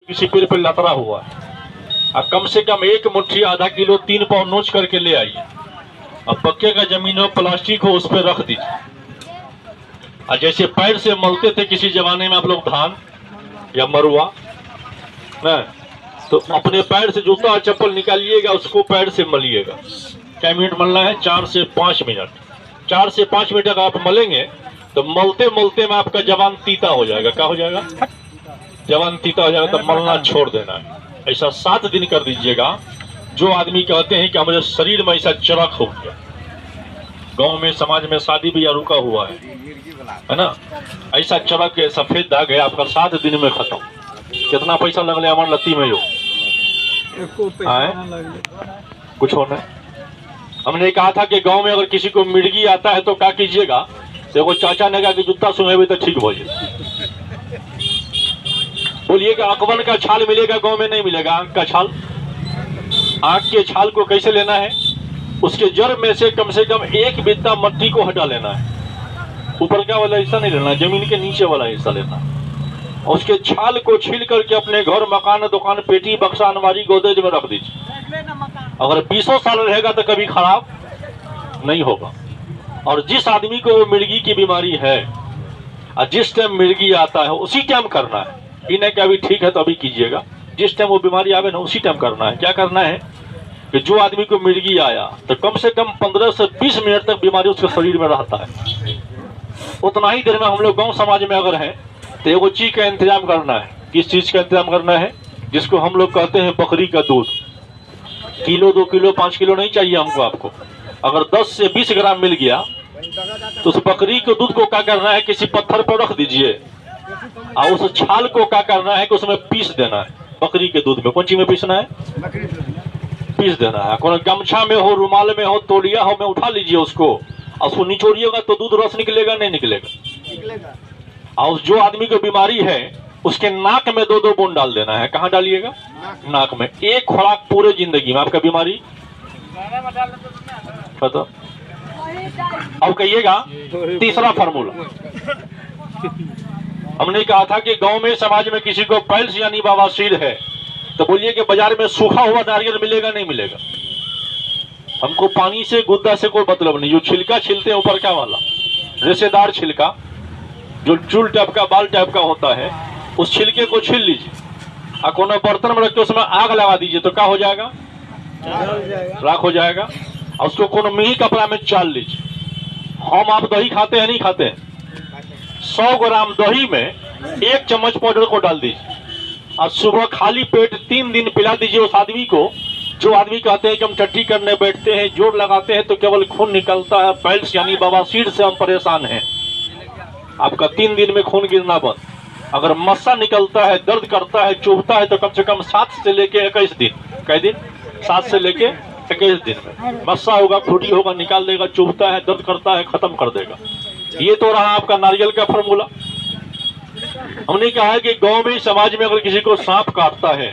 किसी पेड़ पर लतरा हुआ है, अब कम से कम एक मुट्ठी आधा किलो 3 पाव नोच करके ले आइए। अब पक्के का जमीन हो, प्लास्टिक हो, उस पर रख दीजिए। और जैसे पैर से मलते थे किसी जमाने में आप लोग धान या मरुआ ना, तो अपने पैर से जूता और चप्पल निकालिएगा, उसको पैर से मलिएगा। क्या मिनट मलना है? 4 से 5 मिनट। 4 से 5 मिनट अगर आप मलेंगे तो मलते मलते में आपका जवान तीता हो जाएगा। क्या हो जाएगा? जवान तीता हो जाएगा। तो मलना छोड़ देना है। ऐसा 7 दिन कर दीजिएगा। जो आदमी कहते हैं कि हमारे शरीर में ऐसा चरक हो गया, गांव में समाज में शादी भी रुका हुआ है ना, ऐसा चरक है, सफेद दाग है, आपका 7 दिन में खत्म। कितना पैसा लगले हमारे लत्ती में? कुछ होना है। हमने कहा था कि गांव में अगर किसी को मिर्गी आता है तो क्या कीजिएगा? देखो चाचा ने कहा कि जूता सुनेबे तो ठीक हो जाए। बोलिए कि अकबर का छाल मिलेगा? गांव में नहीं मिलेगा। आंख का छाल, आंख के छाल को कैसे लेना है? उसके जड़ में से कम 1 बित्ता मट्टी को हटा लेना है। ऊपर का वाला हिस्सा नहीं लेना, जमीन के नीचे वाला हिस्सा लेना है। और उसके छाल को छील करके अपने घर, मकान, दुकान, पेटी, बक्सा, अलमारी, गोदरेज में रख दीजिए। अगर 20 साल रहेगा तो कभी खराब नहीं होगा। और जिस आदमी को वो मिर्गी की बीमारी है और जिस टाइम मिर्गी आता है उसी टाइम करना है। इन्हें क्या अभी ठीक है तो अभी कीजिएगा, जिस टाइम वो बीमारी आवे ना उसी टाइम करना है। क्या करना है कि जो आदमी को मिर्गी आया तो कम से कम 15 से 20 मिनट तक बीमारी उसके शरीर में रहता है। उतना ही देर में हम लोग गांव समाज में अगर हैं तो एगो चीज का इंतजाम करना है। किस चीज का इंतजाम करना है? जिसको हम लोग कहते हैं बकरी का दूध। किलो, 2 किलो, 5 किलो नहीं चाहिए हमको। आपको अगर 10 से 20 ग्राम मिल गया तो उस बकरी के दूध को क्या करना है? किसी पत्थर पर रख दीजिए और उस छाल को क्या करना है कि उसमें पीस देना है। बकरी के दूध में कौन चीज में पीसना है? पीस देना है। कौन गमछा में हो, रुमाल में हो, तौलिया हो, में उठा लीजिए उसको और उसको निचोड़िएगा तो दूध रस निकलेगा नहीं निकलेगा। और जो आदमी को बीमारी है उसके नाक में 2-2 बूंद डाल देना है। कहाँ डालिएगा? नाक में। एक खुराक पूरे जिंदगी में। आपका बीमारी बताओ। अब कहिएगा तीसरा फार्मूला। हमने कहा था कि गांव में समाज में किसी को पैल्स यानी बवासीर है तो बोलिए कि बाजार में सूखा हुआ नारियल मिलेगा नहीं मिलेगा? हमको पानी से, गुद्दा से कोई मतलब नहीं। जो छिलका छिलते हैं ऊपर का वाला रेशेदार छिलका, जो चूल टाइप का, बाल टाइप का होता है, उस छिलके को छील लीजिए और कोनो बर्तन में रख के उसमें आग लगा दीजिए तो क्या हो जाएगा? राख हो जाएगा। और उसको कोनो मिही कपड़ा में चाल लीजिए। हम आप दही खाते हैं नहीं खाते हैं? 100 ग्राम दही में 1 चम्मच पाउडर को डाल दीजिए और सुबह खाली पेट 3 दिन पिला दीजिए उस आदमी को। जो आदमी कहते हैं कि हम टट्टी करने बैठते हैं, जोर लगाते हैं तो केवल खून निकलता है, पैल्स यानी बवासीर से हम परेशान हैं, आपका 3 दिन में खून गिरना बंद। अगर मस्सा निकलता है, दर्द करता है, चुभता है तो कम से कम 7 से लेके 21 दिन। कई दिन? 7 से लेके 21 दिन में मस्सा होगा, खूटी होगा, निकाल देगा। चुभता है, दर्द करता है, खत्म कर देगा। ये तो रहा आपका नारियल का फार्मूला। हमने कहा है कि गांव में, समाज में अगर किसी को सांप काटता है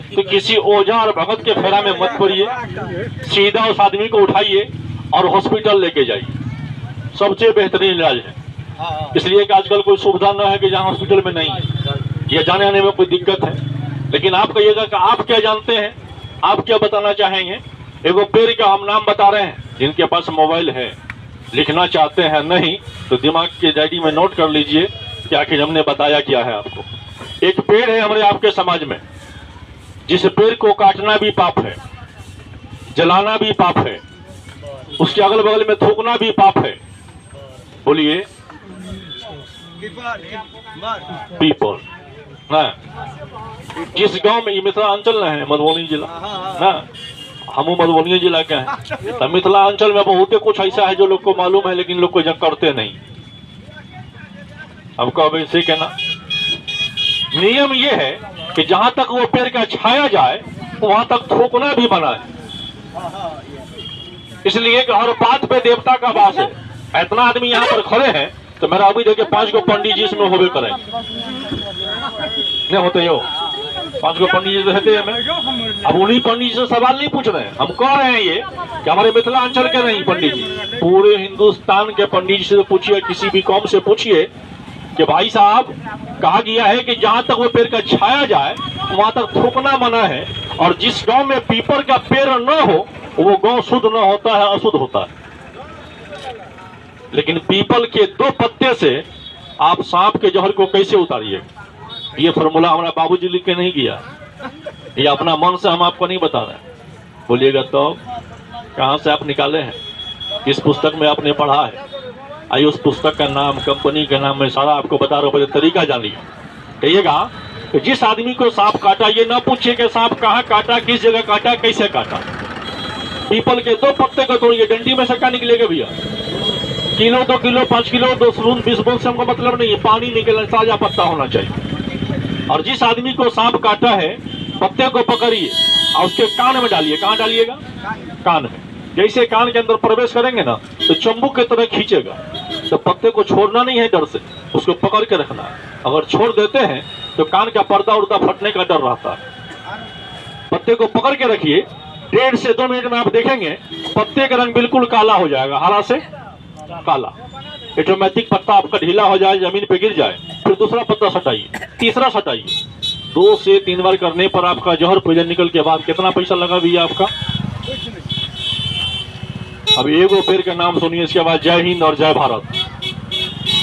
तो किसी ओझा और भगत के फेरा में मत पड़िए। सीधा उस आदमी को उठाइए और हॉस्पिटल लेके जाइए। सबसे बेहतरीन इलाज है। इसलिए कि आजकल कोई सुविधा न है कि जहां हॉस्पिटल में नहीं है या जाने आने में कोई दिक्कत है। लेकिन आप कहिएगा कि आप क्या जानते हैं, आप क्या बताना चाहेंगे। एगो पेड़ का हम नाम बता रहे हैं। जिनके पास मोबाइल है, लिखना चाहते हैं नहीं तो दिमाग के डायरी में नोट कर लीजिए कि आखिर हमने बताया क्या है आपको। एक पेड़ है हमारे आपके समाज में, जिस पेड़ को काटना भी पाप है, जलाना भी पाप है, उसके अगल बगल में थूकना भी पाप है। बोलिए पीपल ना। जिस गांव में, ये मिथिलांचल है, मधुबनी जिला ना, हम मधुबनी जिला के हैं। तो मिथिलांचल में बहुत कुछ ऐसा है जो लोग को मालूम है लेकिन लोग को करते नहीं। अब कब ऐसे कहना, नियम ये है कि जहां तक वो पेड़ का छाया जाए वहां तक थूकना भी मना है। इसलिए कि हर बात पे देवता का वास है। इतना आदमी यहाँ पर खड़े हैं तो मेरा अभी देखिए 5 गो पंडित जी इसमें होबे करें नहीं होते हो। 5 गो पंडित जी रहते हैं। अब उन्हीं पंडित जी से सवाल नहीं पूछ रहे हैं। हम कह रहे हैं ये कि हमारे मिथिलांचल के नहीं पंडित जी, पूरे हिंदुस्तान के पंडित जी से पूछिए, किसी भी कौम से पूछिए कि भाई साहब कहा गया है कि जहां तक वो पेड़ का छाया जाए वहां तक थूकना मना है, और जिस गांव में पीपल का पेड़ न हो वो गांव शुद्ध न होता है, अशुद्ध होता है। लेकिन पीपल के 2 पत्ते से आप सांप के जहर को कैसे उतारिए? ये फॉर्मूला हमारा बाबूजी लिख के नहीं किया, ये अपना मन से हम आपको नहीं बता रहे। बोलिएगा तो कहां से आप निकाले हैं? इस पुस्तक में आपने पढ़ा है? आइए उस पुस्तक का नाम, कंपनी का नाम मैं सारा आपको बता रहा हूँ, तरीका जानिए। कहिएगा कि जिस आदमी को सांप काटा, ये ना पूछिए कि सांप कहाँ काटा, किस जगह काटा, कैसे काटा। पीपल के 2 पत्ते को तोड़िए, डंडी में से क्या निकलेगा भैया? किलो 2 किलो 5 किलो 2 बूंद 20 बूंद से हमको मतलब नहीं है, पानी निकलना, ताजा पत्ता होना चाहिए। और जिस आदमी को सांप काटा है, पत्ते को पकड़िए और उसके कान में डालिए। कहाँ डालिएगा? कान में। जैसे कान के अंदर प्रवेश करेंगे ना तो चंबुक की तरह खींचेगा, तो पत्ते को छोड़ना नहीं है, डर से उसको पकड़ के रखना है। अगर छोड़ देते हैं तो कान का पर्दा उर्दा फटने का डर रहता है। पत्ते को पकड़ के रखिए, 1.5 से 2 मिनट में आप देखेंगे पत्ते का रंग बिल्कुल काला हो जाएगा, हरा से काला। ऑटोमेटिक पत्ता आपका ढीला हो जाए, जमीन पे गिर जाए। फिर दूसरा पत्ता सटाइए, तीसरा सटाइए। 2 से 3 बार करने पर आपका जहर पॉइजन निकल के बाद कितना पैसा लगा भैया आपका? अब एगो पेड़ का नाम सुनिए, इसके बाद जय हिंद और जय भारत।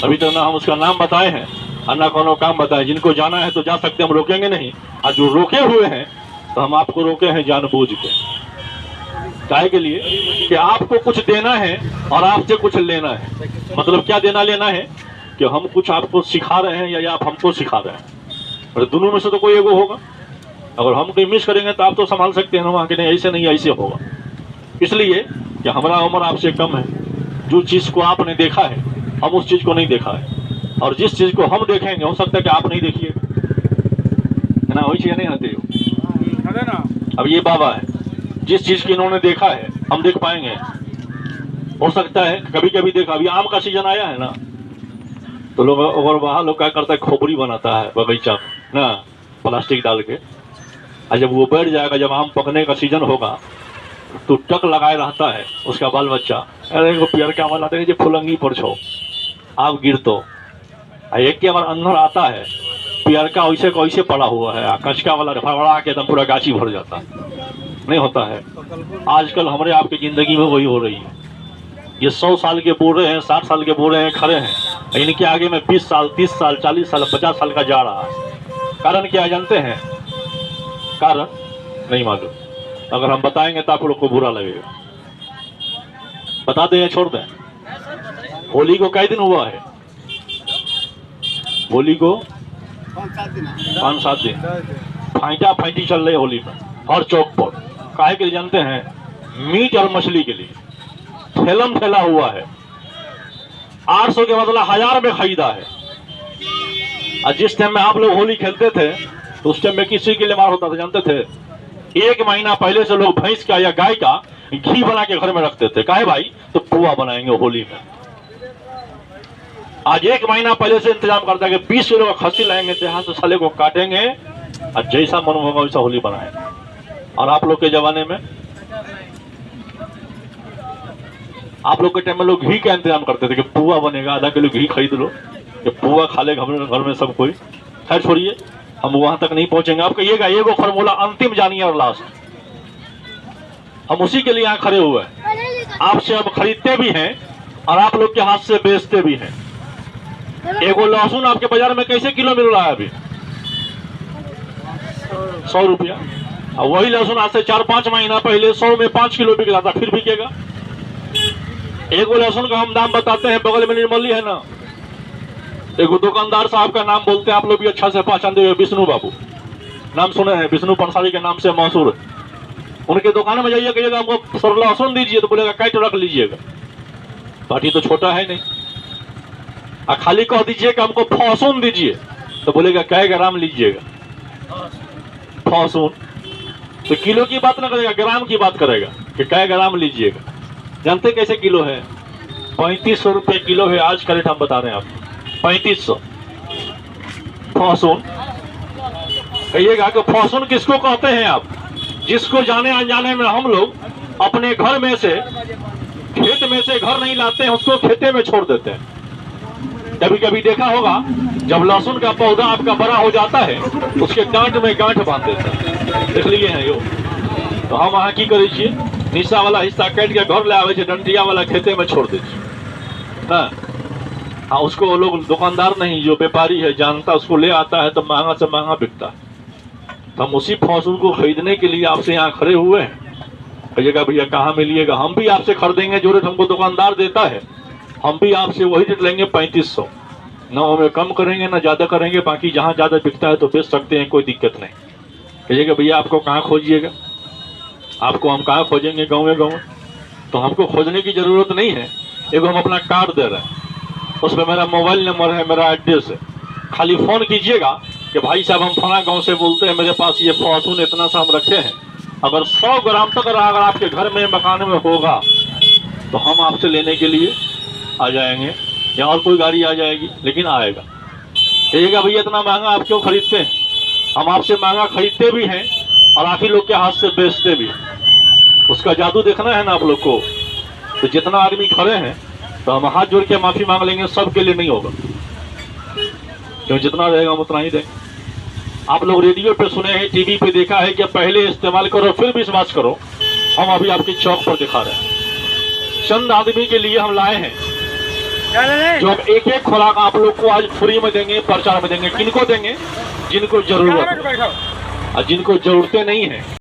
अभी तक ना हम उसका नाम बताए हैं और ना कोनो काम बताए। जिनको जाना है तो जा सकते, हम रोकेंगे नहीं। और जो रोके हुए हैं तो हम आपको रोके हैं जानबूझ के, काहे के लिए कि आपको कुछ देना है और आपसे कुछ लेना है। मतलब क्या देना लेना है कि हम कुछ आपको सिखा रहे हैं या आप हमको सिखा रहे हैं, और दोनों में से तो कोई एगो होगा। अगर हम कोई मिस करेंगे तो आप तो संभाल सकते हैं ना, वहाँ के नहीं ऐसे नहीं ऐसे होगा। इसलिए कि हमारा उम्र आपसे कम है, जो चीज़ को आपने देखा है हम उस चीज़ को नहीं देखा है, और जिस चीज़ को हम देखेंगे हो सकता है कि आप नहीं देखिए, है ना? वही चीज़ नहीं आती हो। अब ये बाबा है, जिस चीज़ की इन्होंने देखा है हम देख पाएंगे, हो सकता है कभी कभी देखा। अभी आम का सीजन आया है ना, तो लोग और वहाँ लोग क्या करता है, खोपड़ी बनाता है बगीचा ना, प्लास्टिक डाल के। और जब वो बैठ जाएगा, जब आम पकने का सीजन होगा तो टक लगाए रहता है उसका बाल बच्चा, अरे वो पियर क्या वाला जो फुलंगी पर छो आप गिर तो। एक के बार अंदर आता है पियर का वैसे कैसे पड़ा हुआ है, कचका वाला फड़फड़ा के एकदम पूरा गाची भर जाता है, नहीं होता है। आजकल हमारे आपकी जिंदगी में वही हो रही है। ये 100 साल के बूढ़े हैं, 60 साल के बूढ़े हैं, खड़े हैं, इनके आगे में 20 साल 30 साल 40 साल 50 साल का जा रहा है। कारण क्या जानते हैं? कारण नहीं मालूम। अगर हम बताएंगे तो आप लोग को बुरा लगेगा। बता दें या छोड़ दें? होली को कई दिन हुआ है? होली को 5-7 दिन फाइटा फाइटी चल रही है होली में हर चौक पर। काहे के लिए जानते हैं? मीट और मछली के लिए ठेलम ठेला हुआ है। 800 के बदला 1000 में खरीदा है। और जिस टाइम में आप लोग होली खेलते थे तो उस टाइम में किसी के लिए मार होता था जानते थे? 1 महीना पहले से लोग भैंस का या गाय का घी बना के घर में रखते थे। काहे भाई? तो पुआ बनाएंगे होली में। आज 1 महीना पहले से इंतजाम करता है कि 20 किलो का खस्सी लाएंगे, तो यहाँ से साले को काटेंगे और जैसा मन होगा वैसा होली बनाएंगे। और आप लोग के जमाने में, आप लोग के टाइम में लोग घी का इंतजाम करते थे कि पुआ बनेगा, आधा किलो घी खरीद लो कि पुआ खा ले घर में सब कोई। खैर छोड़िए, हम वहां तक नहीं पहुंचेंगे। आप कहिएगा ये वो फॉर्मूला अंतिम जानिए और लास्ट, हम उसी के लिए यहाँ खड़े हुए हैं। आपसे हम खरीदते भी हैं और आप लोग के हाथ से बेचते भी हैं। एगो लहसुन आपके बाजार में कैसे किलो मिल रहा है अभी? 100 रुपया। और वही लहसुन आज से 4-5 महीना पहले 100 में 5 किलो बिक रहा था, फिर बिकेगा। एगो लहसुन का हम दाम बताते हैं, बगल में निर्मली है ना, एगो दुकानदार साहब का नाम बोलते हैं, आप लोग भी अच्छा से पहचानते हुए, विष्णु बाबू नाम सुने हैं, विष्णु पंसारी के नाम से मशहूर। उनके दुकान में जाइए, कहिएगा हमको सर लहसुन दीजिए, तो बोलेगा काट रख लीजिएगा। पार्टी तो छोटा है नहीं। और खाली कह दीजिए कि हमको फौसून दीजिए, तो बोलेगा कै ग्राम लीजिएगा फौसून। तो किलो की बात ना करेगा, ग्राम की बात करेगा कि कै ग्राम लीजिएगा। जानते कैसे किलो है? 3500 रुपये किलो है आज का रेट, हम बता रहे हैं आपको 3500 फौसून। कहिएगा कि फौसून किसको कहते हैं आप? जिसको जाने अनजाने में हम लोग अपने घर में से, खेत में से घर नहीं लाते हैं, उसको खेते में छोड़ देते हैं। कभी कभी देखा होगा जब लहसुन का पौधा आपका बड़ा हो जाता है उसके गांठ में गांठ बांध देता है, देख लिए हैं यो। तो हम अहाँ की करे छिए, नीचा वाला हिस्सा काट के घर ले आवे छे, डंडिया वाला खेते में छोड़ दे ना। हाँ, उसको वो लोग दुकानदार नहीं, जो व्यापारी है जानता, उसको ले आता है तो महंगा से महंगा बिकता है। तो हम उसी फसल को खरीदने के लिए आपसे यहाँ खड़े हुए हैं। कहिएगा भैया कहाँ मिलिएगा, हम भी आपसे खरीदेंगे जो रेट हमको दुकानदार देता है, हम भी आपसे वही रेट लेंगे 3500। ना हमें कम करेंगे ना ज़्यादा करेंगे, बाकी जहाँ ज़्यादा बिकता है तो बेच सकते हैं, कोई दिक्कत नहीं। कहिएगा भैया आपको कहाँ खोजिएगा, आपको हम कहाँ खोजेंगे, गाँव में गाँव। तो हमको खोजने की ज़रूरत नहीं है, एगो हम अपना कार्ड दे रहे हैं, उस पर मेरा मोबाइल नंबर है, मेरा एड्रेस है, खाली फ़ोन कीजिएगा कि भाई साहब हम फला गांव से बोलते हैं, मेरे पास ये लहसुन इतना सा हम रखे हैं, अगर 100 ग्राम तक अगर आपके घर में मकान में होगा तो हम आपसे लेने के लिए आ जाएंगे, या और कोई गाड़ी आ जाएगी, लेकिन आएगा। कहिएगा भैया इतना महंगा आप क्यों खरीदते हैं, हम आपसे महंगा खरीदते भी हैं और आप ही लोग के हाथ से बेचते भी। उसका जादू देखना है ना आप लोग को। तो जितना आदमी खड़े हैं तो हम हाथ जोड़ के माफ़ी मांग लेंगे, सबके लिए नहीं होगा, क्यों जितना रहेगा हम उतना ही देंगे। आप लोग रेडियो पे सुने हैं, टीवी पे देखा है कि पहले इस्तेमाल करो फिर विश्वास करो। हम अभी आपकी चौक पर दिखा रहे हैं, चंद आदमी के लिए हम लाए हैं जो हम एक एक खुराक आप लोग को आज फ्री में देंगे, प्रचार में देंगे। किनको देंगे? जिनको जरूरत है, और जिनको जरूरतें नहीं है